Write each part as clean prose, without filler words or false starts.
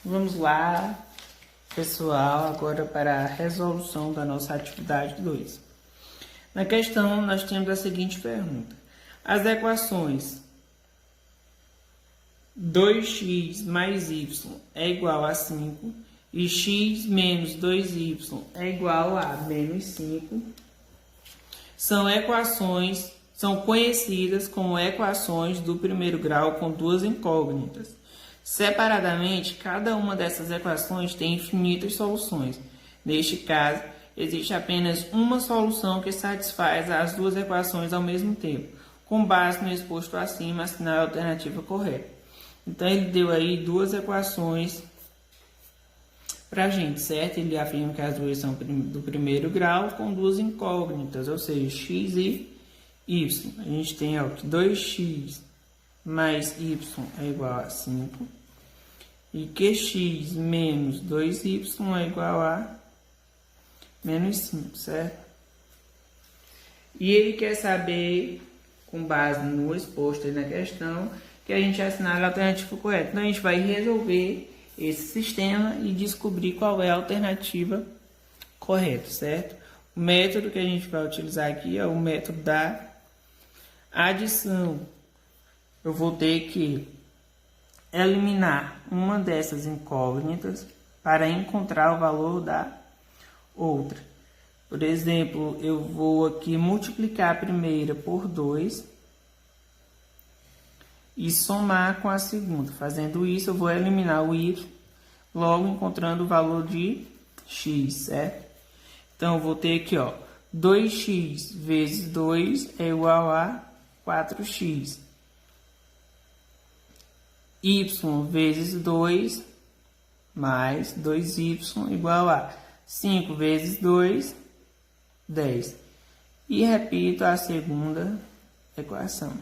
Vamos lá, pessoal, agora para a resolução da nossa atividade 2. Na questão, nós temos a seguinte pergunta. As equações 2x mais y é igual a 5 e x menos 2y é igual a menos 5 são conhecidas como equações do primeiro grau com duas incógnitas. Separadamente, cada uma dessas equações tem infinitas soluções. Neste caso, existe apenas uma solução que satisfaz as duas equações ao mesmo tempo. Com base no exposto acima, assinale a alternativa correta. Então, ele deu aí duas equações para a gente, certo? Ele afirma que as duas são do primeiro grau com duas incógnitas, ou seja, x e y. A gente tem ó, que 2x mais y é igual a 5 e que x menos 2y é igual a menos 5, certo? E ele quer saber, com base no exposto aí na questão, que a gente assinale a alternativa correta. Então, a gente vai resolver esse sistema e descobrir qual é a alternativa correta, certo? O método que a gente vai utilizar aqui é o método da adição. Eu vou ter que eliminar uma dessas incógnitas para encontrar o valor da outra. Por exemplo, eu vou aqui multiplicar a primeira por 2 e somar com a segunda. Fazendo isso, eu vou eliminar o y, logo encontrando o valor de x, certo? Então, eu vou ter aqui, ó, 2x vezes 2 é igual a 4x. Y vezes 2 mais 2y igual a 5 vezes 2, 10. E repito a segunda equação.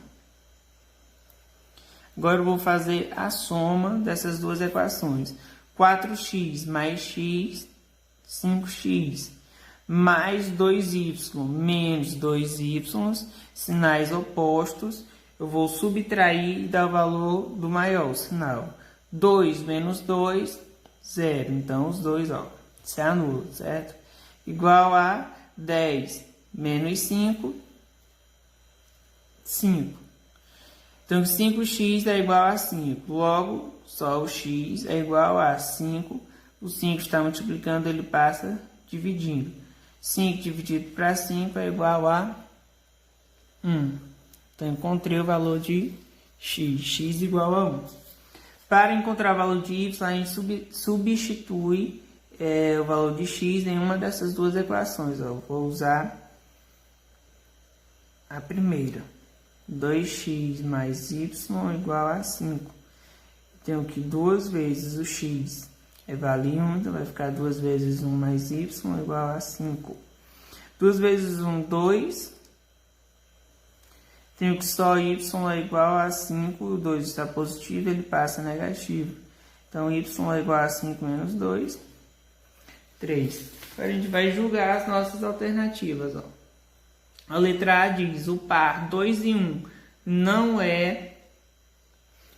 Agora eu vou fazer a soma dessas duas equações. 4x mais x, 5x, mais 2y menos 2y, sinais opostos. Eu vou subtrair e dar o valor do maior, o sinal. 2 menos 2, 0. Então, os dois, ó, se anulam, certo? Igual a 10 menos 5, 5. Então, 5x é igual a 5. Logo, só o x é igual a 5. O 5 está multiplicando, ele passa dividindo. 5 dividido para 5 é igual a 1. Então, encontrei o valor de x. X igual a 1. Para encontrar o valor de y, a gente substitui o valor de x em uma dessas duas equações. Ó. Vou usar a primeira. 2x mais y igual a 5. Tenho que 2 vezes o x vale 1, então vai ficar 2 vezes 1 mais y igual a 5. 2 vezes 1, 2. Tenho que só y é igual a 5, o 2 está positivo, ele passa negativo. Então, y é igual a 5 menos 2, 3. Agora, a gente vai julgar as nossas alternativas. Ó. A letra A diz, o par 2 e 1 não é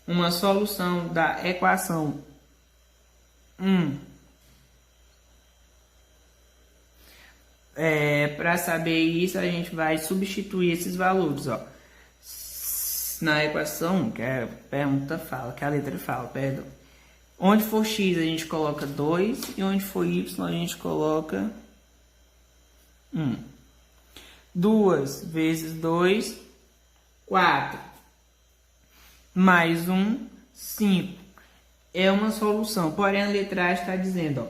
uma solução da equação 1. Para saber isso, a gente vai substituir esses valores. Ó. Na equação 1, que a pergunta fala, que a letra fala, perdão. Onde for x, a gente coloca 2, e onde for y, a gente coloca 1. 2 vezes 2, 4. Mais 1, 5. É uma solução, porém a letra A está dizendo, ó,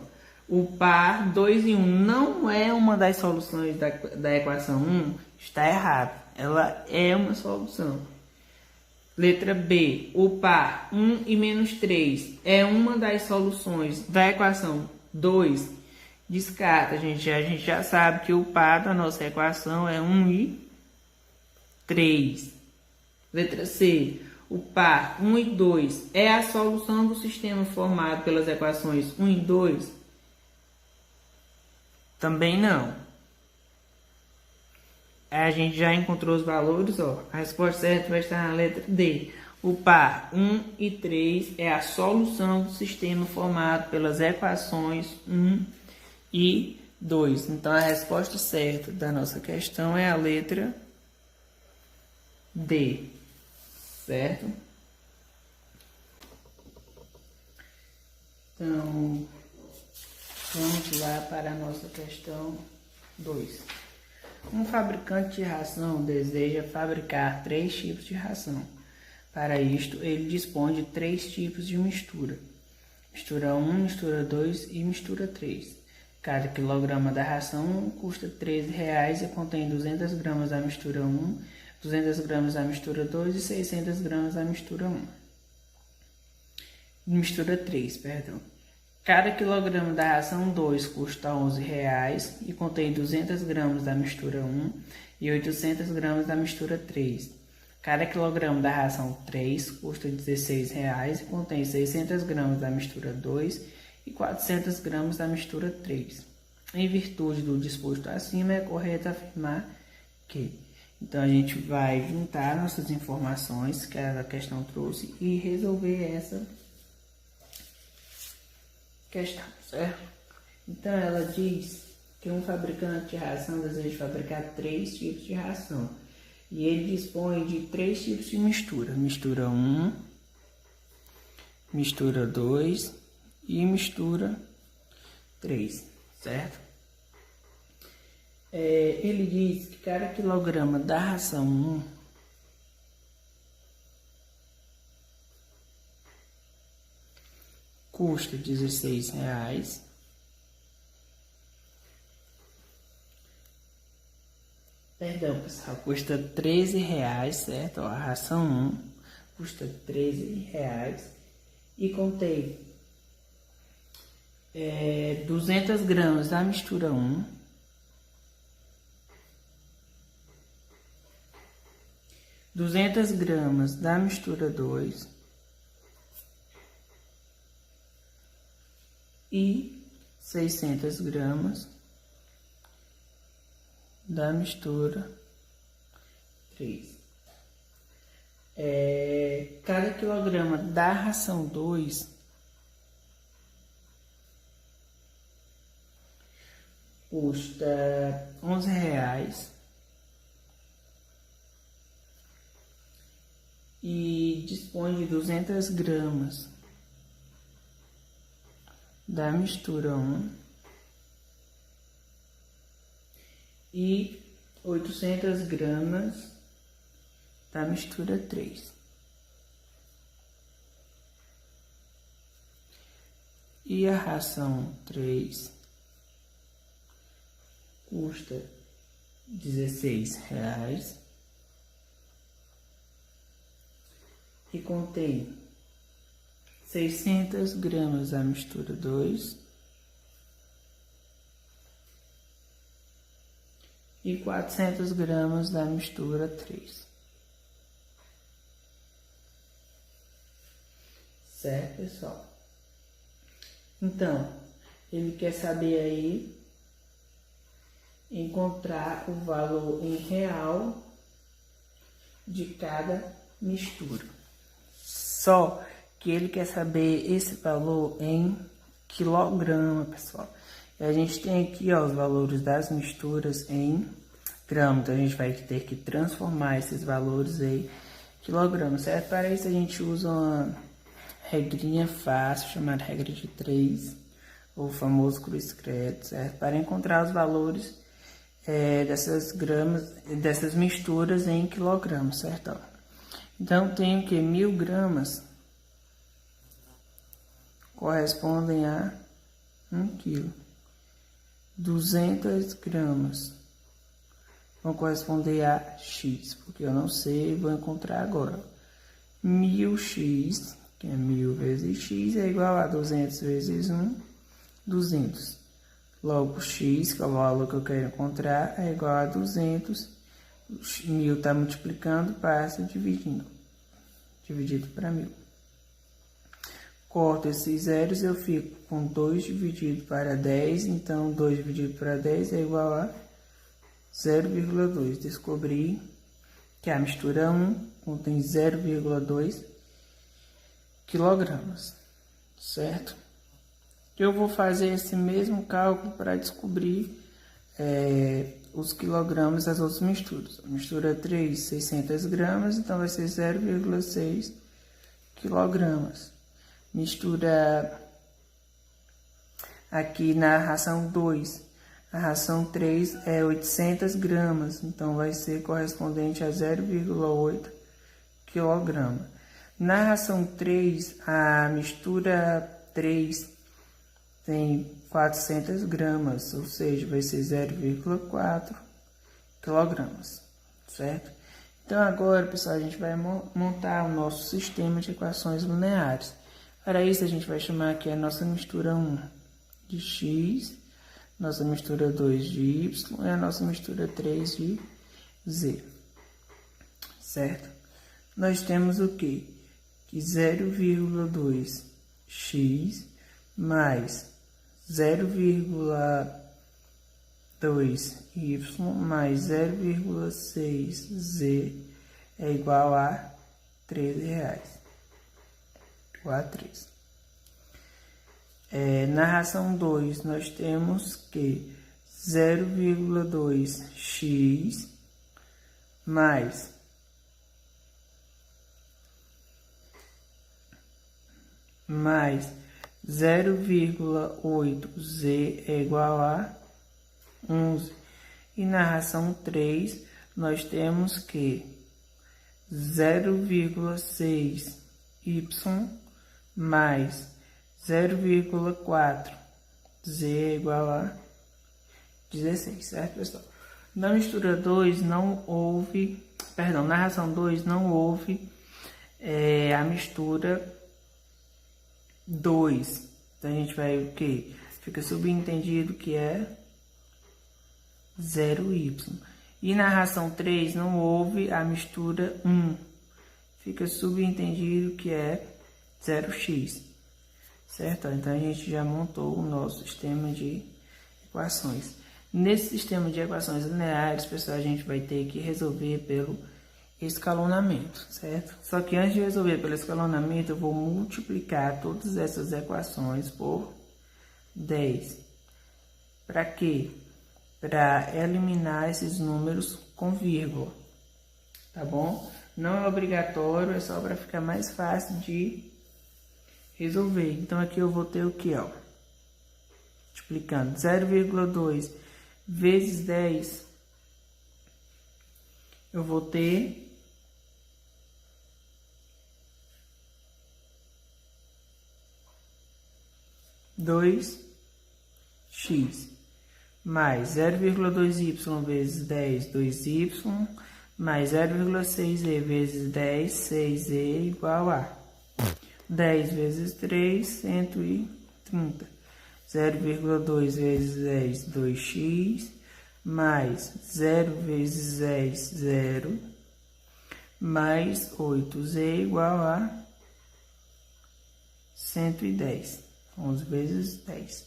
o par 2 e 1 não é uma das soluções da equação 1, está errado. Ela é uma solução. Letra B, o par 1 e menos 3 é uma das soluções da equação 2. Descarta, a gente já sabe que o par da nossa equação é 1 e 3. Letra C, o par 1 e 2 é a solução do sistema formado pelas equações 1 e 2? Também não. A gente já encontrou os valores, ó. A resposta certa vai estar na letra D. O par 1 e 3 é a solução do sistema formado pelas equações 1 e 2. Então, a resposta certa da nossa questão é a letra D, certo? Então, vamos lá para a nossa questão 2. Um fabricante de ração deseja fabricar 3 tipos de ração. Para isto, ele dispõe de 3 tipos de mistura. Mistura 1, mistura 2 e mistura 3. Cada quilograma da ração custa R$ 13,00 e contém 200 gramas da mistura 1, 200 gramas da mistura 2 e 600 gramas da mistura 1. Mistura 3, perdão. Cada quilograma da ração 2 custa R$ 11,00 e contém 200 gramas da mistura 1 e 800 gramas da mistura 3. Cada quilograma da ração 3 custa R$ 16,00 e contém 600 gramas da mistura 2 e 400 gramas da mistura 3. Em virtude do disposto acima, é correto afirmar que... Então, a gente vai juntar nossas informações que a questão trouxe e resolver essa questão, certo? Então, ela diz que um fabricante de ração deseja fabricar 3 tipos de ração. E ele dispõe de 3 tipos de mistura. Mistura 1, mistura 2 e mistura 3, certo? Ele diz que cada quilograma da ração 1 custa R$ 16,00. Perdão, pessoal, custa R$ 13,00, certo? Ó, a ração 1 custa R$ 13,00 e contém 200 gramas da mistura 1, 200 gramas da mistura 2 e 600 gramas da mistura 3. Cada quilograma da ração 2 custa R$ 11,00 e dispõe de 200 gramas da mistura 1 e 800 gramas da mistura 3. E a ração 3 custa R$ 16,00 e contém 600 gramas da mistura 2 e 400 gramas da mistura 3. Certo, pessoal? Então, ele quer saber aí, encontrar o valor em real de cada mistura. Só que ele quer saber esse valor em quilograma, pessoal. E a gente tem aqui, ó, os valores das misturas em grama. Então, a gente vai ter que transformar esses valores em quilograma, certo? Para isso, a gente usa uma regrinha fácil, chamada regra de 3, ou famoso cruz credo, certo? Para encontrar os valores dessas misturas em quilogramas, certo? Então, tenho que 1000 gramas correspondem a 1 quilo. 200 gramas vão corresponder a X, porque eu não sei, vou encontrar agora. 1000x, que é 1000 vezes X, é igual a 200 vezes 1, 200. Logo, X, que é o valor que eu quero encontrar, é igual a 200. 1000 está multiplicando, passa dividindo para 1000. Corto esses zeros, eu fico com 2 dividido para 10, então 2 dividido para 10 é igual a 0,2. Descobri que a mistura 1 contém 0,2 quilogramas, certo? Eu vou fazer esse mesmo cálculo para descobrir os quilogramas das outras misturas. A mistura 3, 600 gramas, então vai ser 0,6 quilogramas. Mistura aqui na ração 2, a ração 3 é 800 gramas, então vai ser correspondente a 0,8 quilograma. Na ração 3, a mistura 3 tem 400 gramas, ou seja, vai ser 0,4 quilogramas, certo? Então agora, pessoal, a gente vai montar o nosso sistema de equações lineares. Para isso, a gente vai chamar aqui a nossa mistura 1 de x, nossa mistura 2 de y e a nossa mistura 3 de z, certo? Nós temos o quê? Que 0,2x mais 0,2y mais 0,6z é igual a R$13. Igual a 13. Na ração 2, nós temos que 0,2x mais 0,8z é igual a 11. E na ração 3, nós temos que 0,6y mais 0,4z é igual a 16, certo, pessoal? Na mistura 2 não houve, perdão, na ração 2 não houve a mistura 2. Então a gente vai o quê? Fica subentendido que é 0y. E na ração 3 não houve a mistura 1. Fica subentendido que é 0x. Certo? Então a gente já montou o nosso sistema de equações. Nesse sistema de equações lineares, pessoal, a gente vai ter que resolver pelo escalonamento, certo? Só que antes de resolver pelo escalonamento, eu vou multiplicar todas essas equações por 10. Para quê? Para eliminar esses números com vírgula, tá bom? Não é obrigatório, é só para ficar mais fácil de resolver. Então aqui eu vou ter o que, ó? Multiplicando 0,2 vezes 10, eu vou ter 2x mais 0,2y vezes 10, 2y, mais 0,6z vezes 10, 6z igual a 10 vezes 3, 130. 0,2 vezes 10, 2x, mais 0 vezes 10, 0, mais 8z igual a 110. 11 vezes 10.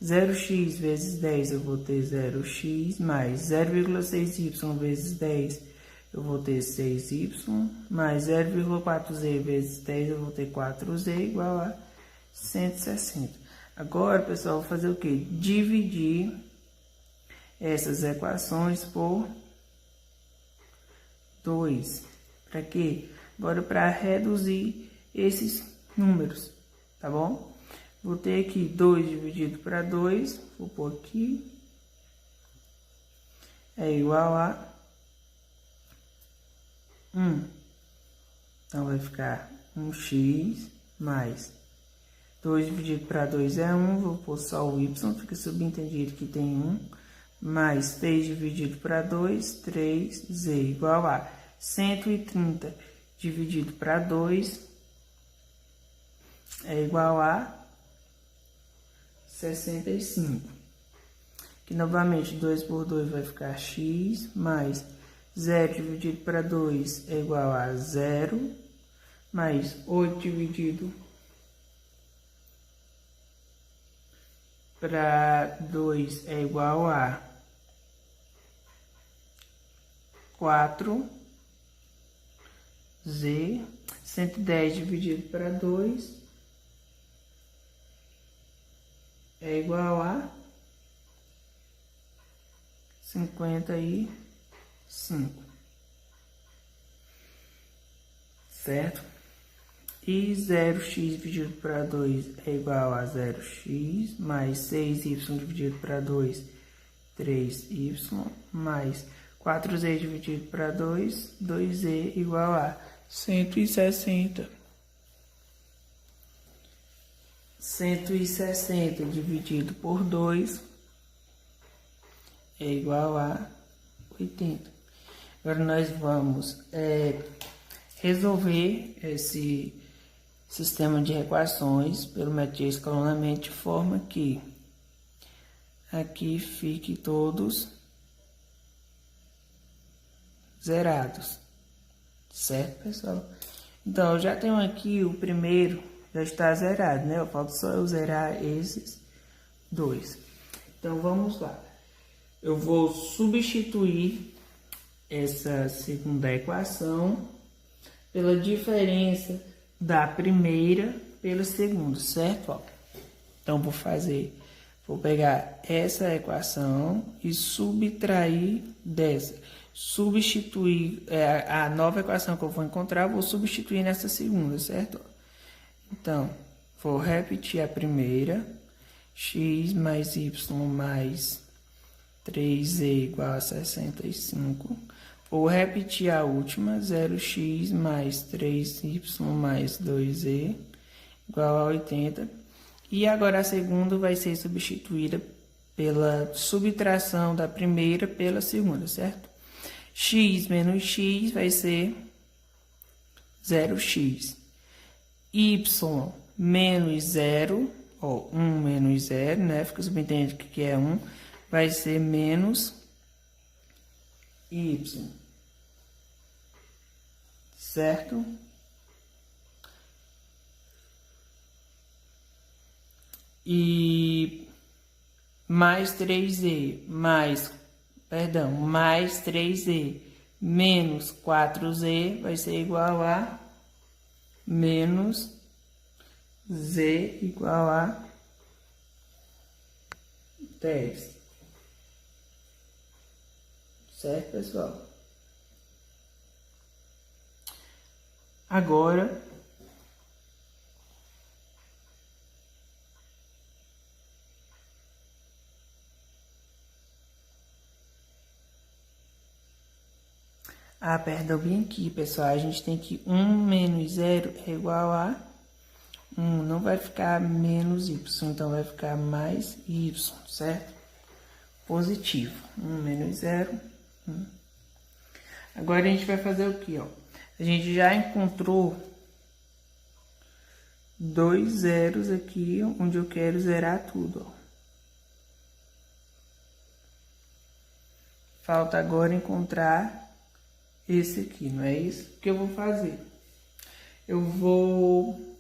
0x vezes 10 eu vou ter 0x, mais 0,6y vezes 10 eu vou ter 6y, mais 0,4z vezes 10 eu vou ter 4z igual a 160. Agora, pessoal, eu vou fazer o quê? Dividir essas equações por 2. Para quê? Agora, para reduzir esses números, tá bom? Vou ter aqui 2 dividido para 2, vou pôr aqui, é igual a 1. Então, vai ficar 1x mais 2 dividido para 2 é 1, vou pôr só o y, fica subentendido que tem 1, mais 3 dividido para 2, 3z, igual a 130 dividido para 2, é igual a 65. Aqui, novamente, 2 por 2 vai ficar x, mais 0 dividido para 2 é igual a 0, mais 8 dividido para 2 é igual a 4, Z. 110 dividido para 2 é igual a 55. Certo? E 0x dividido para 2 é igual a 0x, mais 6y dividido para 2, 3y, mais 4z dividido para 2, 2z igual a 160. 160 dividido por 2 é igual a 80. Agora nós vamos resolver esse sistema de equações pelo método de escalonamento de forma que aqui fique todos zerados, certo, pessoal? Então, eu já tenho aqui o primeiro, já está zerado, né? Falta só eu zerar esses dois. Então, vamos lá. Eu vou substituir essa segunda equação pela diferença da primeira pela segunda, certo? Ó, então, vou pegar essa equação e subtrair dessa. Substituir a nova equação que eu vou encontrar, vou substituir nessa segunda, certo? Então, vou repetir a primeira, x mais y mais 3z igual a 65. Vou repetir a última, 0x mais 3y mais 2z igual a 80. E agora a segunda vai ser substituída pela subtração da primeira pela segunda, certo? X menos x vai ser 0x. Y menos 0, ó, 1 menos 0, né? Fica subentendido que é 1, vai ser menos y. Certo? E mais 3z, mais 3z menos 4z vai ser igual a menos z igual a 10. Certo, pessoal? Agora, perdão, bem aqui, pessoal, a gente tem que 1 menos 0 é igual a 1, não vai ficar menos y, então vai ficar mais y, certo? Positivo, 1 menos 0, 1. Agora a gente vai fazer o que, ó? A gente já encontrou dois zeros aqui, onde eu quero zerar tudo, ó. Falta agora encontrar esse aqui, não é isso? O que eu vou fazer? Eu vou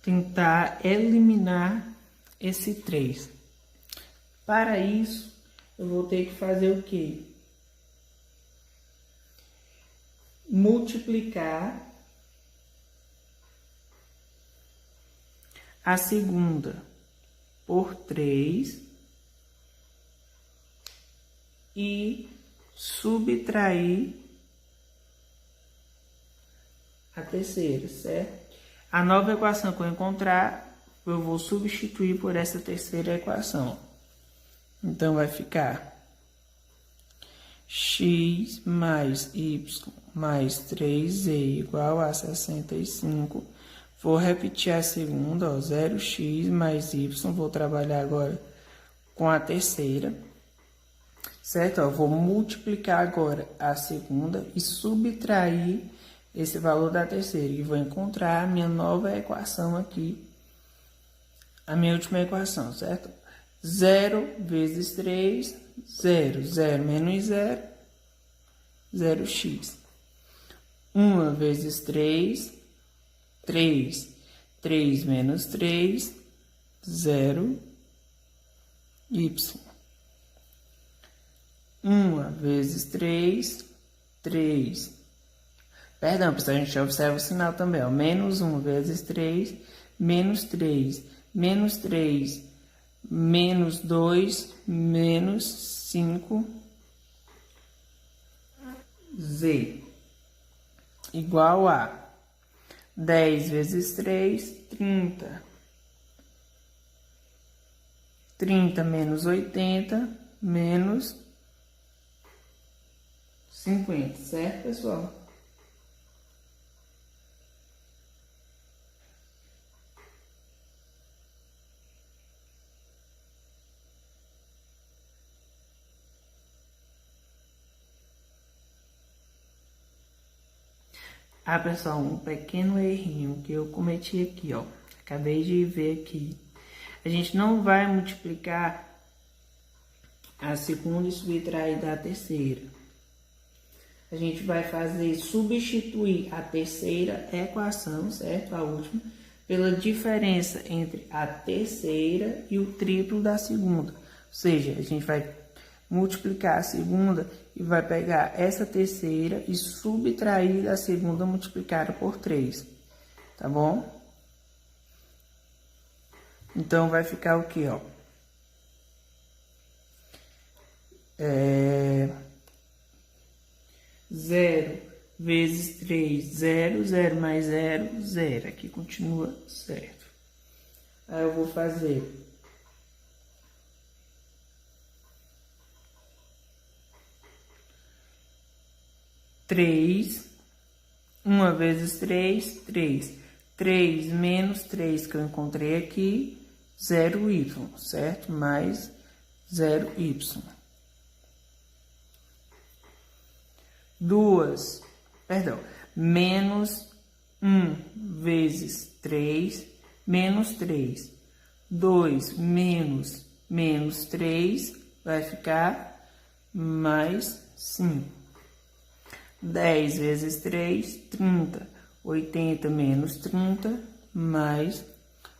tentar eliminar esse 3. Para isso, eu vou ter que fazer o quê? Multiplicar a segunda por 3 e subtrair a terceira, certo? A nova equação que eu encontrar, eu vou substituir por essa terceira equação. Então, vai ficar x mais y mais 3z igual a 65. Vou repetir a segunda, ó, 0x mais y. Vou trabalhar agora com a terceira. Certo? Ó, vou multiplicar agora a segunda e subtrair esse valor da terceira. E vou encontrar a minha nova equação aqui. A minha última equação, certo? 0 vezes 3, 0. 0 menos 0, 0x. 1 vezes 3, 3. 3 menos 3, 0y. 1 vezes 3, 3. Perdão, pessoal, a gente observa o sinal também, ó. Menos 1 vezes 3, menos 3, menos 3, menos 2, menos 5, Z, igual a 10 vezes 3, 30. 30 menos 80, menos 50, certo, pessoal? Ah, pessoal, um pequeno errinho que eu cometi aqui, ó. Acabei de ver aqui. A gente não vai multiplicar a segunda e subtrair da terceira. A gente vai substituir a terceira equação, certo? A última, pela diferença entre a terceira e o triplo da segunda. Ou seja, a gente vai multiplicar a segunda e vai pegar essa terceira e subtrair da segunda multiplicada por 3. Tá bom? Então, vai ficar o quê, ó? 0 vezes 3, 0, 0 mais 0, 0. Aqui continua certo. Aí eu vou fazer 3, 1 vezes 3, 3. 3 menos 3 que eu encontrei aqui, 0y, certo? Mais 0y. 2, perdão, menos 1 vezes 3, menos 3. 2 menos 3 vai ficar mais 5. 10 vezes 3, 30. 80 menos 30, mais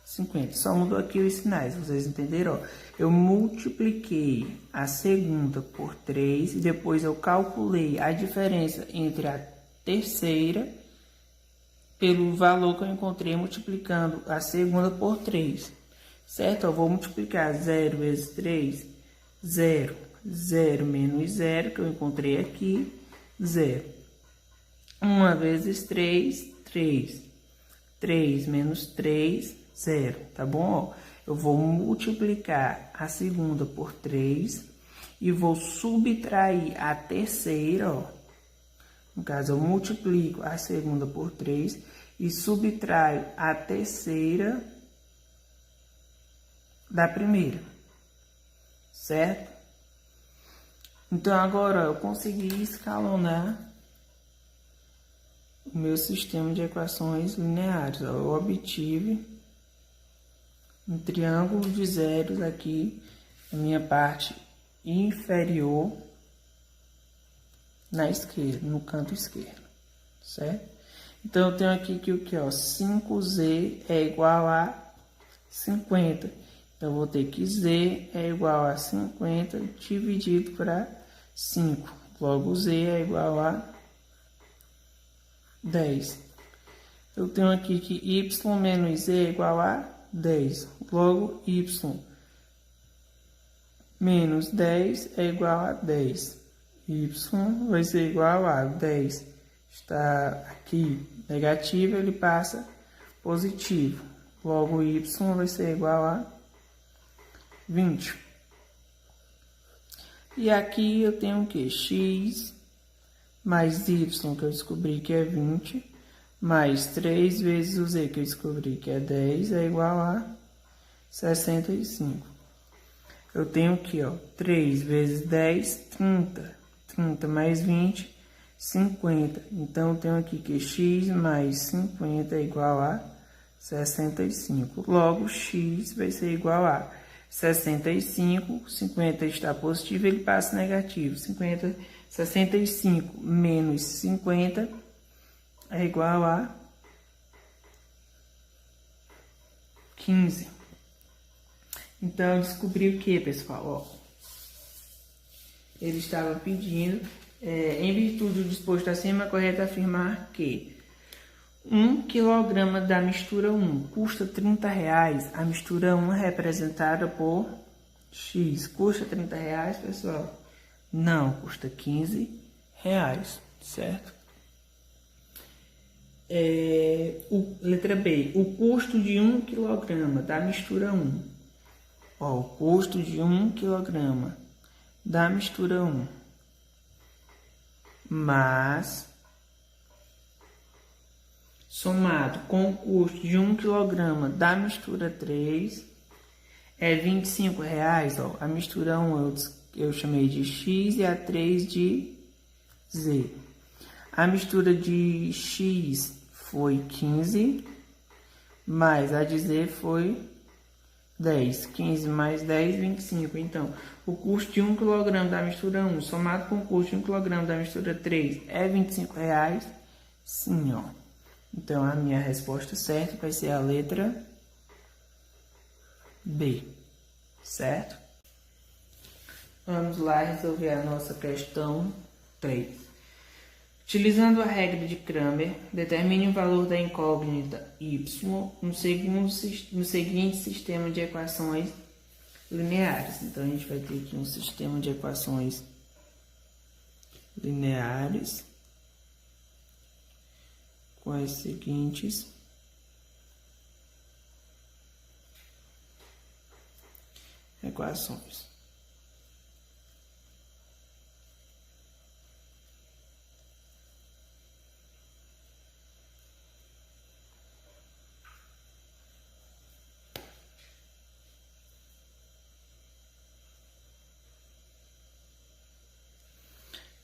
50. Só mudou aqui os sinais, vocês entenderam? Ó, eu multipliquei a segunda por 3 e depois eu calculei a diferença entre a terceira pelo valor que eu encontrei multiplicando a segunda por 3. Certo? Eu vou multiplicar 0 vezes 3, 0. 0 menos 0, que eu encontrei aqui, 0. 1 vezes 3, 3. 3 menos 3, 0, tá bom? Ó, eu vou multiplicar a segunda por 3 e vou subtrair a terceira, ó. No caso, eu multiplico a segunda por 3 e subtraio a terceira da primeira, certo? Então, agora eu consegui escalonar o meu sistema de equações lineares. Eu obtive um triângulo de zeros aqui na minha parte inferior na esquerda, no canto esquerdo, certo? Então, eu tenho aqui que o que, ó, 5z é igual a 50. Então, eu vou ter que z é igual a 50 dividido para 5. Logo, z é igual a 10. Eu tenho aqui que y menos z é igual a 10. Logo, y menos 10 é igual a 10. Y vai ser igual a 10. Está aqui negativo, ele passa positivo. Logo, y vai ser igual a 20. E aqui eu tenho o que? X mais y, que eu descobri que é 20, mais 3 vezes o z, que eu descobri que é 10, é igual a 65. Eu tenho aqui, ó, 3 vezes 10, 30. 30 mais 20, 50. Então, eu tenho aqui que x mais 50 é igual a 65. Logo, x vai ser igual a 65. 50 está positivo, ele passa negativo. 65 menos 50 é igual a 15. Então, eu descobri o que, pessoal? Ó, ele estava pedindo, em virtude do disposto acima, é correto afirmar que 1 kg da mistura 1 custa R$30, a mistura 1 é representada por X. Custa R$30, pessoal? Não, custa R$15, certo? Letra B, o custo de 1 kg da mistura 1. Ó, o custo de 1 kg da mistura 1 mais somado com o custo de 1 kg da mistura 3 é R$25. Ó, a mistura 1 eu chamei de X e a 3 de Z. A mistura de X foi 15, mais a de Z foi 10. 15 mais 10, 25. Então, o custo de 1 kg da mistura 1 somado com o custo de 1 kg da mistura 3 é R$25? Sim, ó. Então, a minha resposta certa vai ser a letra B, certo? Vamos lá resolver a nossa questão 3. Utilizando a regra de Cramer, determine o valor da incógnita y no seguinte sistema de equações lineares. Então, a gente vai ter aqui um sistema de equações lineares com as seguintes equações.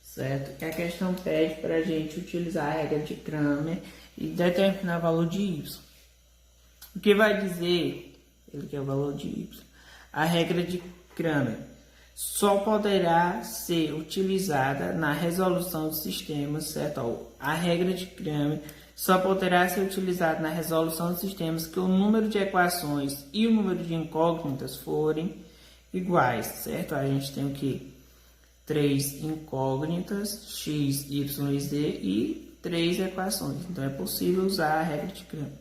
Certo? Que a questão pede para a gente utilizar a regra de Cramer e determinar o valor de y. O que vai dizer, ele quer o valor de y. A regra de Cramer só poderá ser utilizada na resolução de sistemas, certo? A regra de Cramer só poderá ser utilizada na resolução de sistemas que o número de equações e o número de incógnitas forem iguais, certo? A gente tem o que? 3 incógnitas, x, y e z, e 3 equações. Então, é possível usar a regra de Cramer.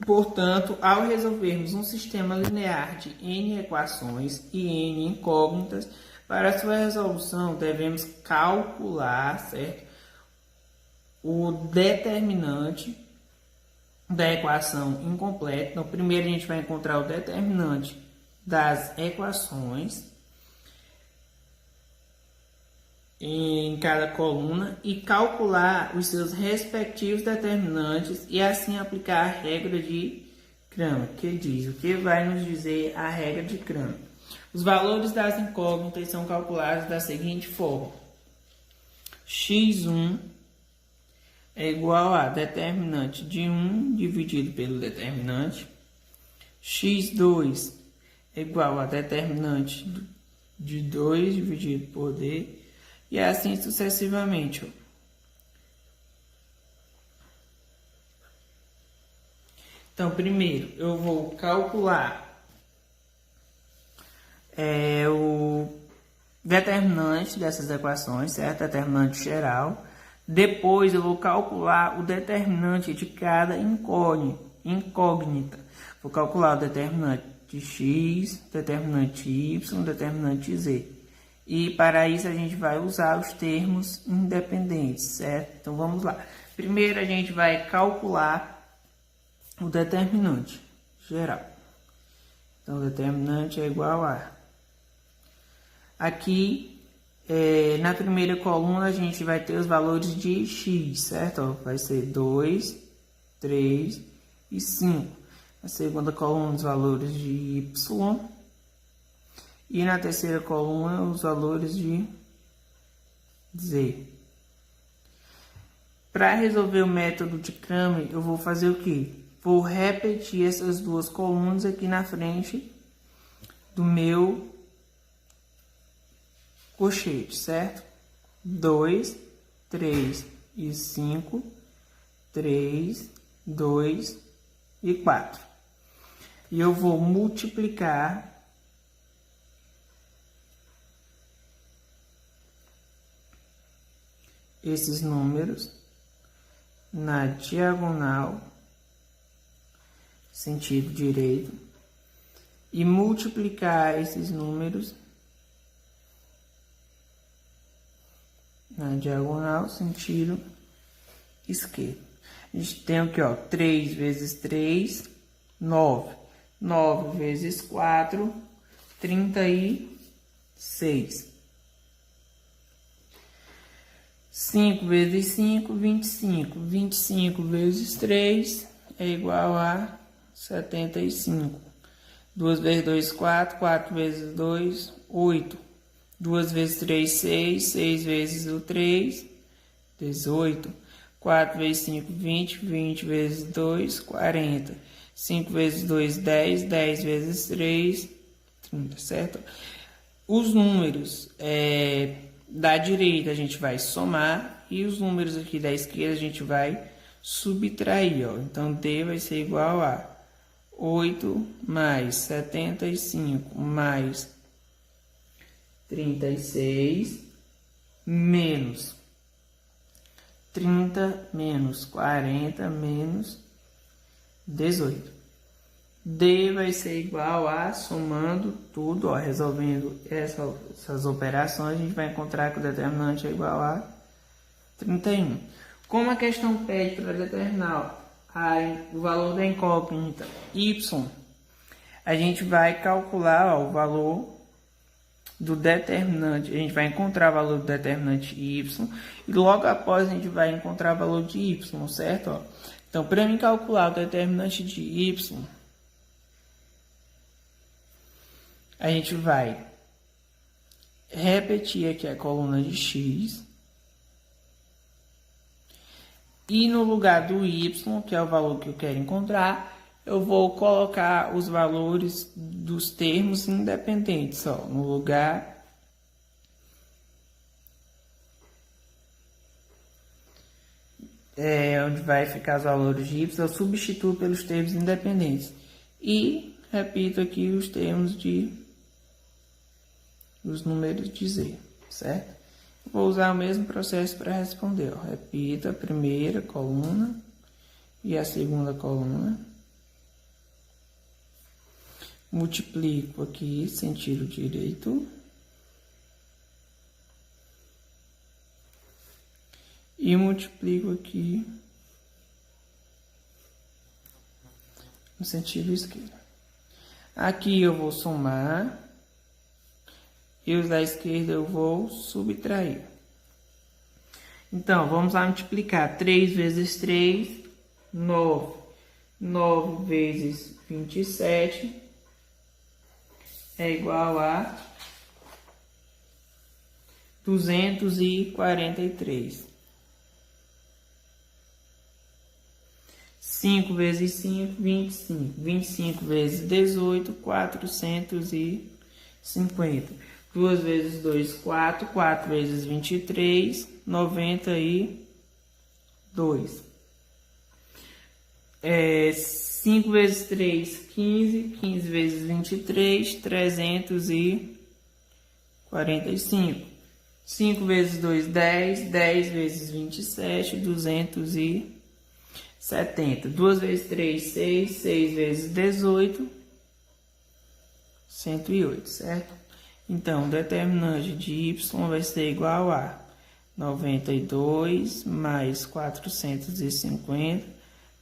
Portanto, ao resolvermos um sistema linear de n equações e n incógnitas, para sua resolução, devemos calcular, certo, o determinante da equação incompleta. Então, primeiro a gente vai encontrar o determinante das equações em cada coluna e calcular os seus respectivos determinantes e assim aplicar a regra de Cramer, que diz o que vai nos dizer a regra de Cramer. Os valores das incógnitas são calculados da seguinte forma: x1 é igual a determinante de 1 dividido pelo determinante, x2 é igual a determinante de 2 dividido por d, e assim sucessivamente. Então, primeiro eu vou calcular o determinante dessas equações, certo? Determinante geral. Depois eu vou calcular o determinante de cada incógnita. Vou calcular o determinante de x, determinante y, determinante z. E para isso a gente vai usar os termos independentes, certo? Então vamos lá. Primeiro a gente vai calcular o determinante geral. Então o determinante é igual a... Aqui, na primeira coluna a gente vai ter os valores de x, certo? Vai ser 2, 3 e 5. Na segunda coluna os valores de y. E na terceira coluna, os valores de z. Para resolver o método de Cramer, eu vou fazer o quê? Vou repetir essas duas colunas aqui na frente do meu colchete, certo? 2, 3 e 5, 3, 2 e 4. E eu vou multiplicar esses números na diagonal, sentido direito, e multiplicar esses números na diagonal, sentido esquerdo. A gente tem aqui, ó, 3 vezes 3, 9. 9 vezes 4, 36. 5 vezes 5, 25. 25 vezes 3 é igual a 75. 2 vezes 2, 4. 4 vezes 2, 8. 2 vezes 3, 6. 6 vezes o 3, 18. 4 vezes 5, 20. 20 vezes 2, 40. 5 vezes 2, 10. 10 vezes 3, 30, certo? Os números da direita a gente vai somar e os números aqui da esquerda a gente vai subtrair, ó. Então, D vai ser igual a 8 mais 75 mais 36 menos 30 menos 40 menos 18. D vai ser igual a, somando tudo, ó, resolvendo essas operações, a gente vai encontrar que o determinante é igual a 31. Como a questão pede para determinar o valor da incógnita y, a gente vai calcular, ó, o valor do determinante, a gente vai encontrar o valor do determinante y, e logo após a gente vai encontrar o valor de y, certo? Ó. Então, para mim calcular o determinante de y, a gente vai repetir aqui a coluna de x. E no lugar do y, que é o valor que eu quero encontrar, eu vou colocar os valores dos termos independentes. Ó, no lugar onde vai ficar os valores de y, eu substituo pelos termos independentes. E repito aqui os termos os números de z, certo? Vou usar o mesmo processo para responder. Ó. Repito a primeira coluna e a segunda coluna. Multiplico aqui, sentido direito. E multiplico aqui no sentido esquerdo. Aqui eu vou somar. E os da esquerda eu vou subtrair. Então, vamos lá multiplicar. 3 vezes 3, 9. 9 vezes 27 é igual a 243. 5 vezes 5, 25. 25 vezes 18, 450. 2 vezes 2, 4. 4 vezes 23, 92. 5 vezes 3, 15. 15 vezes 23, 345. 5 vezes 2, 10. 10 vezes 27, 270. 2 vezes 3, 6. 6 vezes 18, 108, certo? Então, o determinante de y vai ser igual a 92 mais 450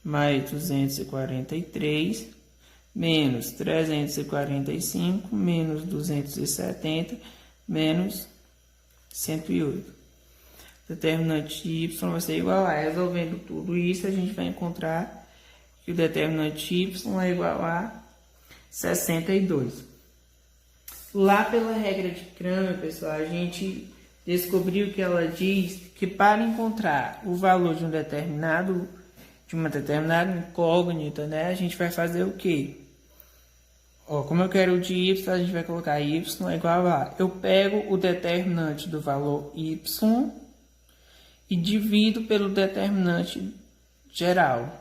mais 243 menos 345 menos 270 menos 108. O determinante de y vai ser igual a, resolvendo tudo isso, a gente vai encontrar que o determinante de y é igual a 62. Lá pela regra de Cramer, pessoal, a gente descobriu que ela diz que para encontrar o valor de uma determinada incógnita, né, a gente vai fazer o quê? Ó, como eu quero o de y, a gente vai colocar y é igual a... Eu pego o determinante do valor y e divido pelo determinante geral.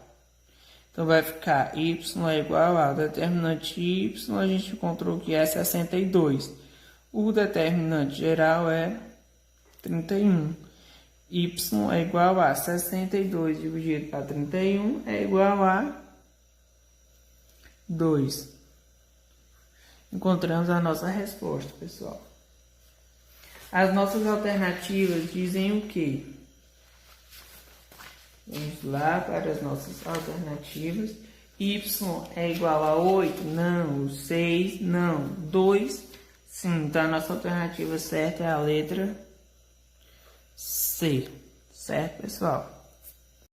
Então, vai ficar y é igual a, o determinante y, a gente encontrou que é 62. O determinante geral é 31. Y é igual a 62 dividido para 31 é igual a 2. Encontramos a nossa resposta, pessoal. As nossas alternativas dizem o quê? Vamos lá para as nossas alternativas. Y é igual a 8? Não. 6? Não. 2? Sim. Então, a nossa alternativa certa é a letra C. Certo, pessoal?